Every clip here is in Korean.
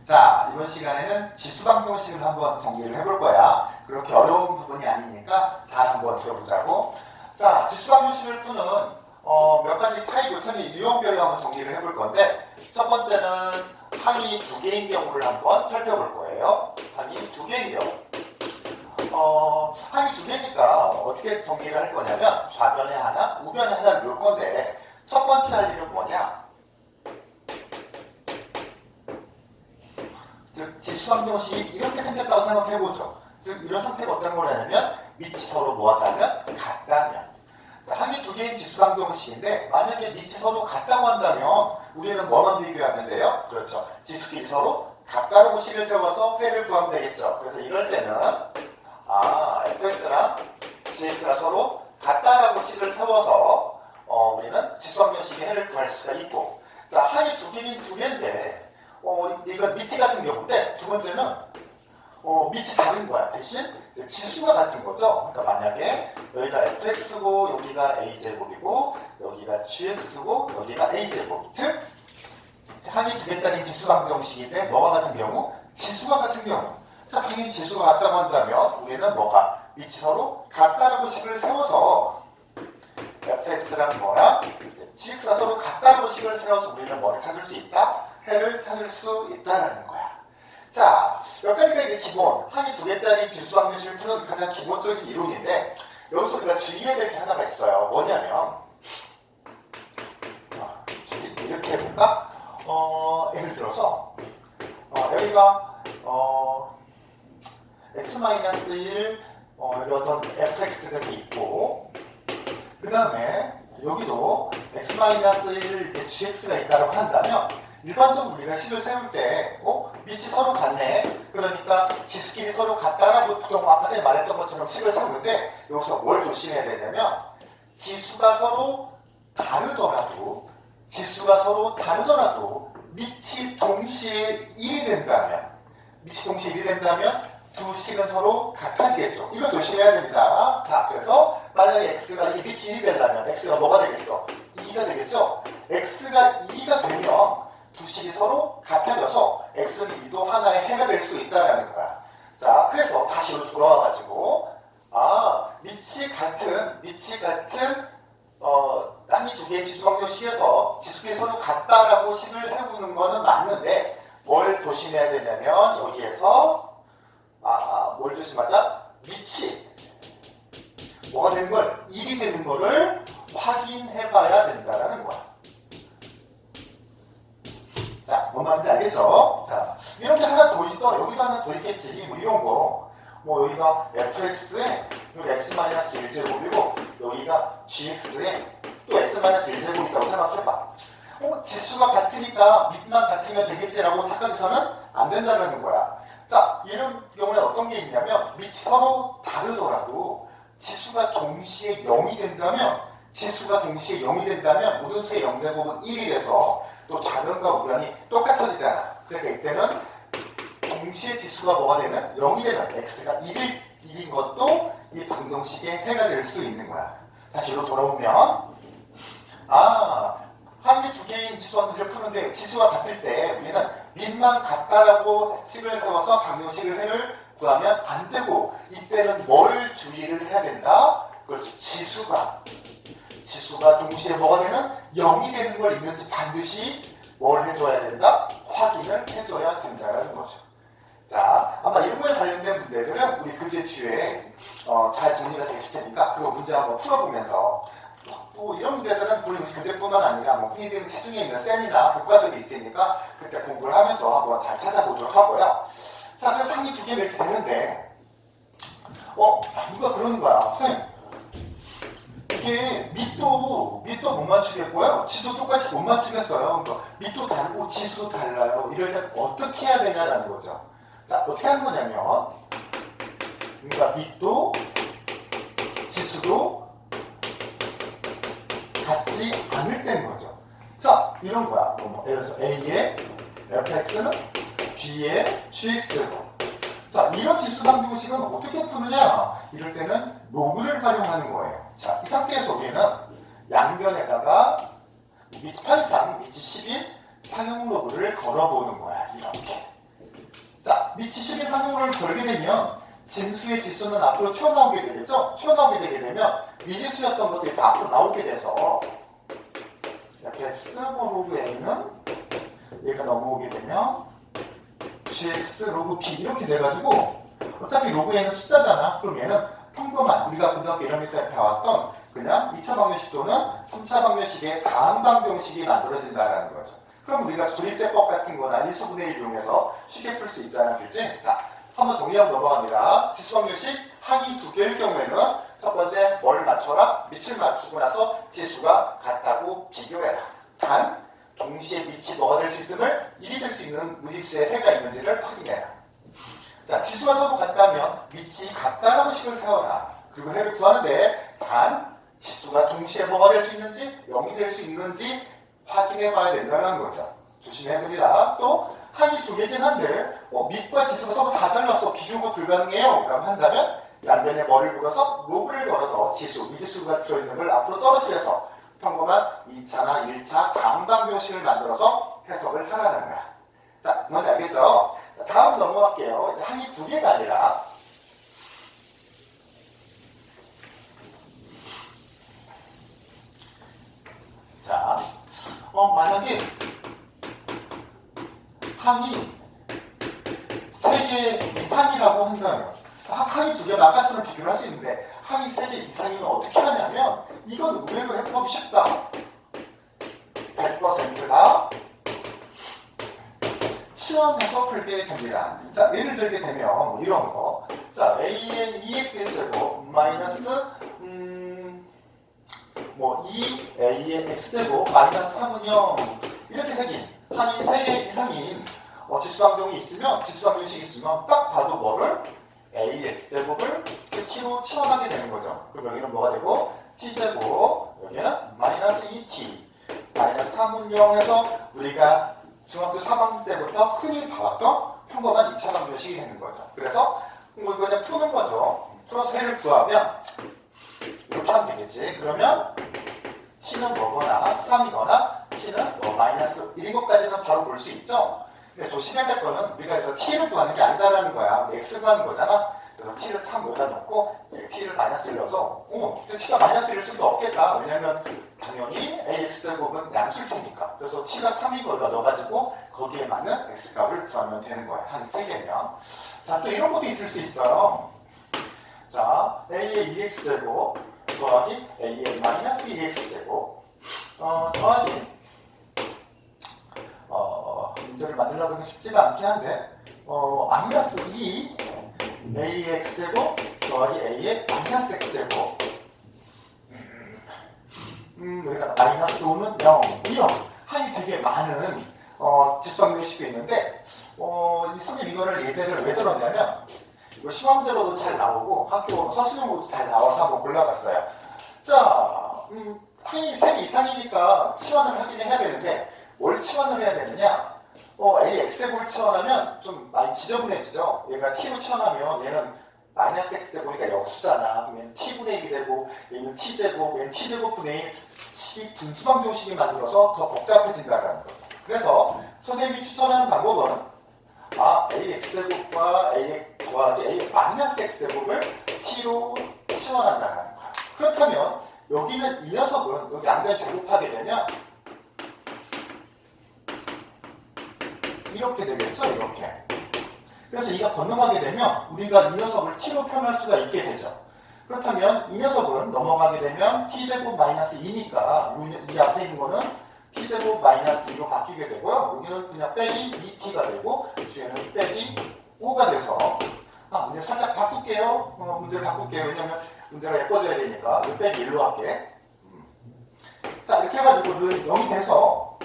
자, 이번 시간에는 지수방정식을 한번 정리를 해볼 거야. 그렇게 어려운 부분이 아니니까 잘 한번 들어보자고. 자, 지수방정식을 푸는 몇 가지 타입 요소의 유형별로 한번 정리를 해볼 건데, 첫 번째는 항이 두 개인 경우를 한번 살펴볼 거예요. 항이 두 개인 경우. 항이 두 개니까 어떻게 정리를 할 거냐면 좌변에 하나, 우변에 하나를 놓을 건데, 첫 번째 할 일은 뭐냐? 즉 지수방정식이 이렇게 생겼다고 생각해보죠. 즉 이런 상태가 어떤 거냐면 밑이 서로 뭐하다면 같다면. 자, 항이 두 개인 지수방정식인데 만약에 밑이 서로 같다고 한다면 우리는 뭐만 비교하면 돼요? 그렇죠. 지수끼리 서로 같다라고 식을 세워서 회를 구하면 되겠죠. 그래서 이럴 때는 fx랑 gx가 서로 같다라고 식을 세워서 우리는 지수방정식의 해를 구할 수가 있고, 자, 항이 두 개인 두 개인데 이건 밑이 같은 경우인데, 두 번째는 밑이 다른 거야. 대신 지수가 같은 거죠. 그러니까 만약에 여기가 fx고 여기가 a제곱이고 여기가 gx고 여기가 a제곱, 즉 항이 두 개짜리 지수방정식인데 뭐가 같은 경우? 지수가 같은 경우. 자, 당연히 지수가 같다고 한다면 우리는 뭐가? 밑이 서로 같다라고 식을 세워서 fx랑 뭐랑 gx가 서로 같다라고 식을 세워서 우리는 뭐를 찾을 수 있다? 해를 찾을 수 있다라는 거야. 자, 여기까지가 이제 기본, 항이 두 개짜리 지수방정식을 푸는 가장 기본적인 이론인데, 여기서 우리가 주의해야 될 게 하나가 있어요. 뭐냐면, 이렇게 해볼까? 예를 들어서, 여기가, x-1, 여기 어떤 fx가 있고, 그 다음에 여기도 x-1, gx가 있다고 한다면, 일반적으로 우리가 식을 세울 때 밑이 서로 같네. 그러니까 지수끼리 서로 같다라고 보통 아까 전에 말했던 것처럼 식을 세우는데, 여기서 뭘 조심해야 되냐면 지수가 서로 다르더라도 밑이 동시에 1이 된다면 두 식은 서로 같아지겠죠. 이거 조심해야 됩니다. 자, 그래서 만약에 x가 이 밑이 1이 되려면 x가 뭐가 되겠어? 2가 되겠죠? x가 2가 되면 두 식이 서로 같아져서 x는 2도 하나의 해가 될 수 있다라는 거야. 자, 그래서 다시 돌아와가지고 밑이 같은 항이 두 개의 지수방정식에서 지수끼리 서로 같다라고 식을 세우는 거는 맞는데, 뭘 조심해야 되냐면 여기에서 뭘 조심하자? 밑이 뭐가 되는 걸? 1이 되는 거를 확인해봐야 된다라는 거야. 자, 뭔 말인지 알겠죠? 자, 이런 게 하나 더 있어. 여기도 하나 더 있겠지. 뭐 이런 거. 여기가 fx에 여기 x-1제곱이고 여기가 gx에 또 x-1제곱이 있다고 생각해봐. 지수가 같으니까 밑만 같으면 되겠지라고 착각해서는 안 된다는 거야. 자, 이런 경우에 어떤 게 있냐면 밑이 서로 다르더라도 지수가 동시에 0이 된다면 모든 수의 0제곱은 1이 돼서 또 좌변과 우변이 똑같아지잖아. 그러니까 이때는 동시에 지수가 뭐가 되는? 0이 되는 x가 1인 것도 이 방정식의 해가 될 수 있는 거야. 다시 이로 돌아오면 항이 두 개인 지수방정식을 푸는데 지수가 같을 때 우리는 밑만 같다라고 식을 세워서 방정식의 해를 구하면 안 되고, 이때는 뭘 주의를 해야 된다? 그렇지. 지수가 동시에 뭐가 되는? 0이 되는 걸 있는지 반드시 뭘 해줘야 된다? 확인을 해줘야 된다는 거죠. 자, 아마 이런 거에 관련된 문제들은 우리 교재 뒤에 잘 정리가 됐을 테니까 그거 문제 한번 풀어보면서, 또 이런 문제들은 우리 교재뿐만 아니라 흔히들 시중에 있는 쌤이나 교과서에 있으니까 그때 공부를 하면서 한번 잘 찾아보도록 하고요. 자, 그래서 항이 두 개면 이렇게 되는데, 누가 그러는 거야. 쌤, 이게 밑도 못 맞추겠고요. 지수 똑같이 못 맞추겠어요. 그러니까 밑도 다르고 지수도 달라요. 이럴 때 어떻게 해야 되냐라는 거죠. 자, 어떻게 하는 거냐면, 그러니까 밑도 지수도 같지 않을 때인 거죠. 자, 이런 거야. 예를 들어서 A의 fx는 B의 gx고. 자, 이런 지수방정식은 어떻게 푸느냐? 이럴 때는 로그를 활용하는 거예요. 자, 이 상태에서 우리는 양변에다가 파이상 밑이 10인 상용 로그를 걸어보는 거야. 이렇게. 밑이 10 이상으로 걸게 되면 진수의 지수는 앞으로 튀어나오게 되겠죠? 튀어나오게 되게 되면 미지수였던 것들이 다 앞으로 나오게 돼서 x 로그 a는 얘가 넘어오게 되면 gx 로그 b 이렇게 돼가지고 어차피 로그 a는 숫자잖아. 그럼 얘는 평범한 우리가 고등학교 1학년 때 배웠던 그냥 2차 방정식 또는 3차 방정식의 가항방정식이 만들어진다라는 거죠. 그럼 우리가 조립제법 같은 거나 인수분해를 이용해서 쉽게 풀 수 있잖아. 그렇지? 자, 한번 정리하고 넘어갑니다. 지수방정식 항이 두 개일 경우에는 첫 번째 뭐를 맞춰라? 밑을 맞추고 나서 지수가 같다고 비교해라. 단 동시에 밑이 뭐가 될 수 있음을 1이 될 수 있는 무지수의 해가 있는지를 확인해라. 자, 지수가 서로 같다면 밑이 같다라고 식을 세워라. 그리고 해를 구하는데 단 지수가 동시에 뭐가 될 수 있는지 0이 될 수 있는지 확인해 봐야 된다는 거죠. 조심해야 됩니다. 또 항이 두 개긴 한데 밑과 지수가 서로 다 달라서 비교가 불가능해요 라고 한다면 양변에 뭐를 걸어서 로그를 걸어서 지수, 미지수가 들어있는 걸 앞으로 떨어뜨려서 평범한 2차나 1차 가항방정식을 만들어서 해석을 하라는 거야. 자, 뭔지 알겠죠? 다음 넘어갈게요. 이제 항이 두 개가 아니라 자, 만약에 항이 3개 이상이라고 한다면 항이 두 개는 아까처럼 비교를 할 수 있는데 항이 3개 이상이면 어떻게 하냐면 이건 의외로 해법이 쉽다. 100%다 치환해서 풀게 됩니다. 자, 예를 들게 되면 뭐 이런 거. 자, an 2x의 제곱 마이너스 2a의 x제곱 마이너스 3은 0 이렇게 생긴 항이 3개 이상인 지수방정이 있으면 지수방정식이 있으면 딱 봐도 뭐를 a x제곱을 t로 치환하게 되는 거죠. 그럼 여기는 뭐가 되고 t제곱 여기는 마이너스 2t 마이너스 3은 0 해서 우리가 중학교 3학년 때부터 흔히 봐왔던 평범한 2차 방정식이 되는 거죠. 그래서 이거 그냥 푸는 거죠. 풀어서 해를 구하면 이렇게 하면 되겠지. 그러면 t는 뭐거나 3이거나 t는 마이너스 1인 것까지는 바로 볼 수 있죠. 근데 조심해야 될 거는 우리가 그래서 t를 구하는 게 아니다라는 거야. x 구하는 거잖아. 그래서 t를 3 여기다 놓고 t를 마이너스 1 넣어서 근데 t가 마이너스 1일 수도 없겠다. 왜냐면 당연히 ax제곱은 양수일 테니까. 그래서 t가 3인 거기다 넣어가지고 거기에 맞는 x값을 구하면 되는 거야. 한 3개면. 자, 또 이런 것도 있을 수 있어요. 자, a의 2x제곱 더하기 a의 마이너스 2x제곱 더하기 문제를 만들려고 쉽지가 않긴 한데 마이너스 2 a의 x제곱 더하기 a의 마이너스 x제곱 여기다가 마이너스 5는 0 이런 항이 되게 많은 지수방정식이 있는데 선생님 이거를 예제를 왜 들었냐면 이거 시험제로도 잘 나오고 학교 서술형으로도 잘 나와서 한번 골라봤어요. 자, 항이 3개 이상이니까 치환을 하긴 해야 되는데 뭘 치환을 해야 되느냐? a x제곱을 치환하면 좀 많이 지저분해지죠. 얘가 t로 치환하면 얘는 마이너스 x제곱이니까 역수잖아. 그러면 t분의 1이 되고 얘는 t제곱, 얘는 t제곱분의 1 식이 분수방정식이 만들어서 더 복잡해진다는 거죠. 그래서 선생님이 추천하는 방법은 a x제곱과 a 더하기 a 마이너스 x제곱을 t로 치환한다는 거야. 그렇다면 여기는 이 녀석은 여기 양변 제곱하게 되면 이렇게 되겠죠? 이렇게. 그래서 이가 건너가게 되면 우리가 이 녀석을 t로 표현할 수가 있게 되죠. 그렇다면 이 녀석은 넘어가게 되면 t제곱 마이너스 2니까 이 앞에 있는 거는 t제곱 마이너스 2로 바뀌게 되고요. 여기는 그냥 빼기 2t가 되고 뒤에는 빼기 5가 돼서 문제 살짝 바꿀게요. 문제를 바꿀게요. 왜냐면 문제가 예뻐져야 되니까 빼기 1로 할게. 자, 이렇게 해가지고 늘 0이 돼서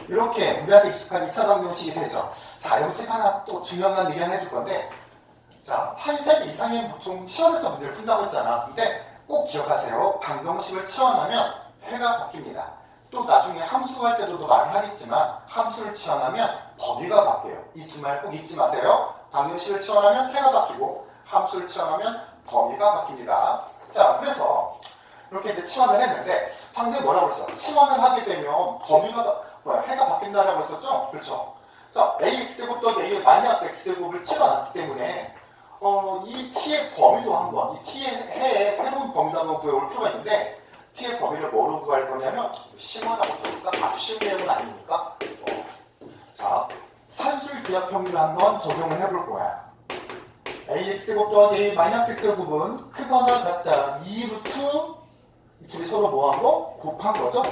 이렇게 우리한테 익숙한 2차 방정식이 되죠. 자, 여기서 하나 또 중요한 얘기 하나 해줄 건데 자, 한 세 개 이상의 보통 치환해서 문제를 푼다고 했잖아. 근데 꼭 기억하세요. 방정식을 치환하면 해가 바뀝니다. 또 나중에 함수 할 때도 말을 하겠지만 함수를 치환하면 범위가 바뀌어요. 이 두 말 꼭 잊지 마세요. 방정식을 치환하면 해가 바뀌고 함수를 치환하면 범위가 바뀝니다. 자, 그래서 이렇게 이제 치환을 했는데 방금 뭐라고 했어? 치환을 하게 되면 범위가 해가 바뀐다. 바뀐다라고 했었죠? 그렇죠. 자, ax제곱 더하기 a 마이너스 x제곱을 t가 놨기 때문에 이 t의 범위도 한번, 이 t의 해의 새로운 범위도 한번 구해볼 필요가 있는데 t의 범위를 뭐로 구할 거냐면 심화라고 적을까? 아주 쉬운 내용은 아니니까 자, 산술 기하평균을 한번 적용을 해볼 거야. ax제곱 더하기 a 마이너스 x제곱은 크거나 같다 2루트 이 둘이 서로 뭐하고? 곱한 거죠?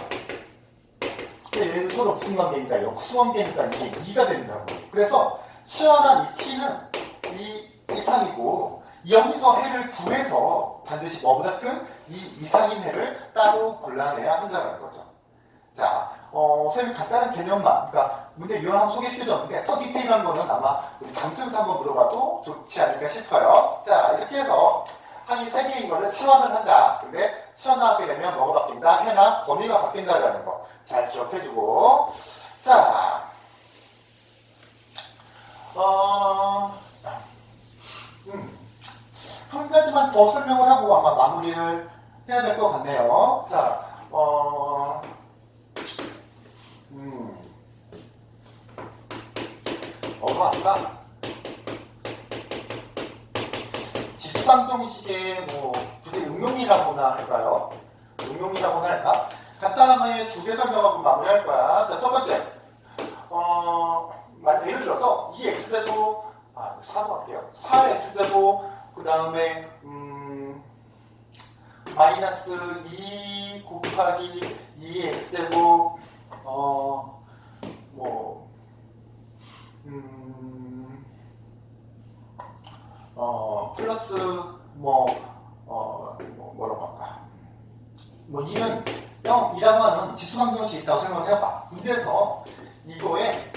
얘는 서로 무슨 관계니까 역수관계니까 이게 2가 된다고. 그래서 치환한 이 t는 이 이상이고 여기서 해를 구해서 반드시 뭐보다 큰 이 이상인 해를 따로 골라내야 한다는 거죠. 자, 선생님 간단한 개념만, 그러니까 문제 유형 한번 소개시켜줬는데 더 디테일한 거는 아마 우리 담수부터 한번 물어봐도 좋지 않을까 싶어요. 자, 이렇게 해서 항이 3개인 거를 치환을 한다. 근데 치환하게 되면 뭐가 바뀐다? 해나 범위가 바뀐다라는 거 잘 기억해주고. 자, 한 가지만 더 설명을 하고 아마 마무리를 해야 될 것 같네요. 자, 뭐로 할까? 지수방정식의 뭐 굳이 응용이라고나 할까요? 응용이라고나 할까? 간단하게 2개 설명하고 마무리할 거야. 자, 첫 번째, 예를 들어서 이 x제곱, 4로 할게요. 4x제곱, 그 다음에 마이너스 2 곱하기 2x제곱, 플러스 뭐라고 할까? 2는 0이라고 하는 지수방정식이 있다고 생각을 해봐. 문제에서 이거에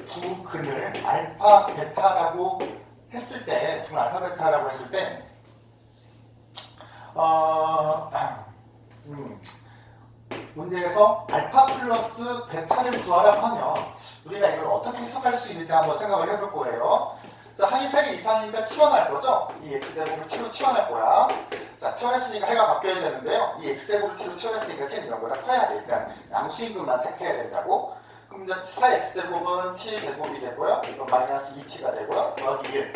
두 근을 알파, 베타라고 했을 때, 문제에서 알파 플러스 베타를 구하라고 하면 우리가 이걸 어떻게 해석할 수 있는지 한번 생각을 해볼 거예요. 자, 항이 3개 이상이니까 치환할 거죠? 이 x제곱을 t로 치환할 거야. 자, 치환했으니까 해가 바뀌어야 되는데요. 이 x제곱을 t로 치환했으니까 t는 이거보다 커야 돼. 일단 양수인근만 체크해야 된다고. 그럼 이제 4x제곱은 t제곱이 되고요. 이건 마이너스 2t가 되고요. 더하기 1.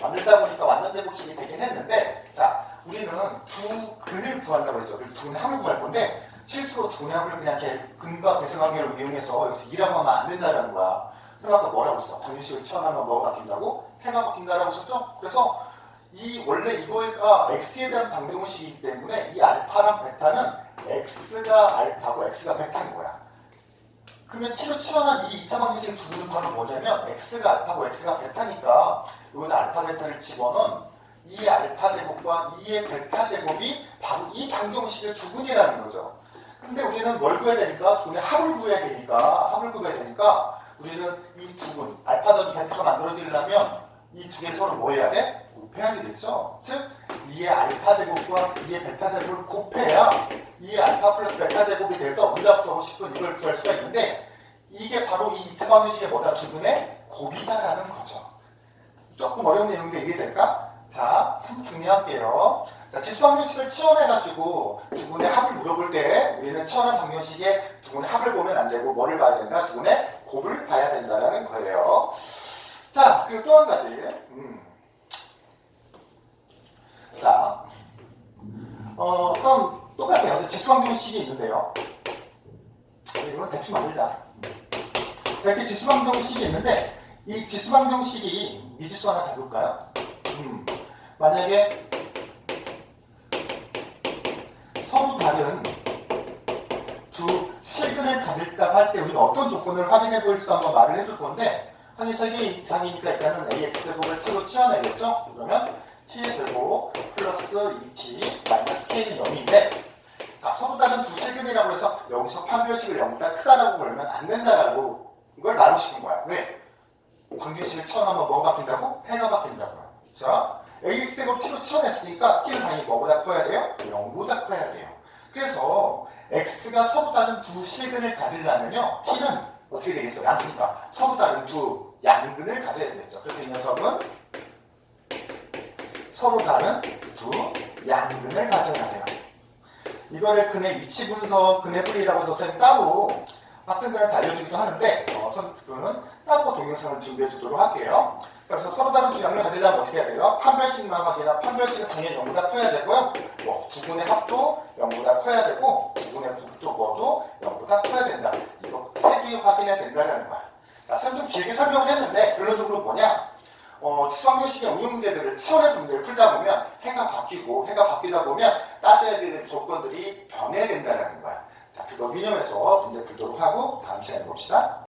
만들다 보니까 완전 제곱식이 되긴 했는데, 자, 우리는 두 근을 구한다고 했죠. 두 근의 합을 구할 건데, 실수로 두 근의 합을 그냥 이렇게 근과 배승관계를 이용해서 여기서 2라고 하면 안 된다는 거야. 그럼 아까 뭐라고 했어? 방정식을 치환하면 뭐가 바뀐다고? 해가 바뀐다라고 했었죠? 그래서 원래 이거가 x에 대한 방정식이기 때문에 이 알파랑 베타는 x가 알파고 x가 베타인 거야. 그러면 t로 치환한 이 2차 방정식의 두 근은 바로 뭐냐면 x가 알파고 x가 베타니까 여기다 알파 베타를 집어넣은 이 알파 제곱과 이의 베타 제곱이 바로 이 방정식의 두 근이라는 거죠. 근데 우리는 뭘 구해야 되니까? 두 근의 합을 구해야 되니까 우리는 이 두 근, 알파 더하기 베타가 만들어지려면 이 두 개를 서로 뭐 해야 돼? 곱해야 되겠죠? 즉, 2의 알파 제곱과 2의 베타 제곱을 곱해야 2의 알파 플러스 베타 제곱이 돼서 우리가 구하고 싶은 이걸 구할 수가 있는데 이게 바로 이 2차 방정식의 뭐다? 두 근의 곱이다라는 거죠. 조금 어려운 내용인데 이해될까? 자, 한번 정리할게요. 자, 지수방정식을 치환해가지고 두 근의 합을 물어볼 때 우리는 치환한 방정식에 두 근의 합을 보면 안 되고 뭐를 봐야 된다? 두 근의 곱을 봐야 된다라는 거예요. 자, 그리고 또 한 가지. 자, 그럼 똑같아요. 지수방정식이 있는데요. 이건 대충 만들자. 이렇게 지수방정식이 있는데 이 지수방정식이 미지수 하나 잡을까요? 만약에 서로 다른 두 실근을 가졌다고 할 때 우리가 어떤 조건을 확인해 볼지도 한번 말을 해줄 건데 항이 3개 이상이니까 일단은 ax제곱을 t로 치환해야겠죠? 그러면 t의 제곱 플러스 2t 마이너스 k는 0인데 자, 서로 다른 두 실근이라고 해서 여기서 판별식을 0보다 크다라고 걸면 안 된다라고 이걸 말하고 싶은 거야. 왜? 방정식을 치환하면 뭐가 바뀐다고? 해가 바뀐다고요. 자, ax제곱 t로 치환했으니까 t는 당연히 뭐보다 커야 돼요? 0보다 커야 돼요. 그래서 x가 서로 다른 두 실근을 가지려면요 t는 어떻게 되겠어요? 양수니까 서로 다른 두 양근을 가져야 되겠죠. 그래서 이 녀석은 서로 다른 두 양근을 가져야 돼요. 이거를 근의 위치 분석, 근의 분리라고 해서 선생님 따로 학생들한테 알려주기도 하는데 그거는 따로 동영상을 준비해 주도록 할게요. 그래서 서로 다른 주량을 가지려면 어떻게 해야 돼요? 판별식만하기나 판별식은 당연히 0보다 커야 되고요. 뭐 두분의 합도 0보다 커야 되고 두분의 국도고도 0보다 커야 된다. 이거 세 개 확인해야 된다는 거야. 자, 좀 길게 설명을 했는데 결론적으로 뭐냐? 지수학교식의 응용 문제들을 치원해서 문제를 풀다 보면 해가 바뀌다 보면 따져야 되는 조건들이 변해야 된다는 거야. 자, 그거 유념해서 문제 풀도록 하고 다음 시간에 봅시다.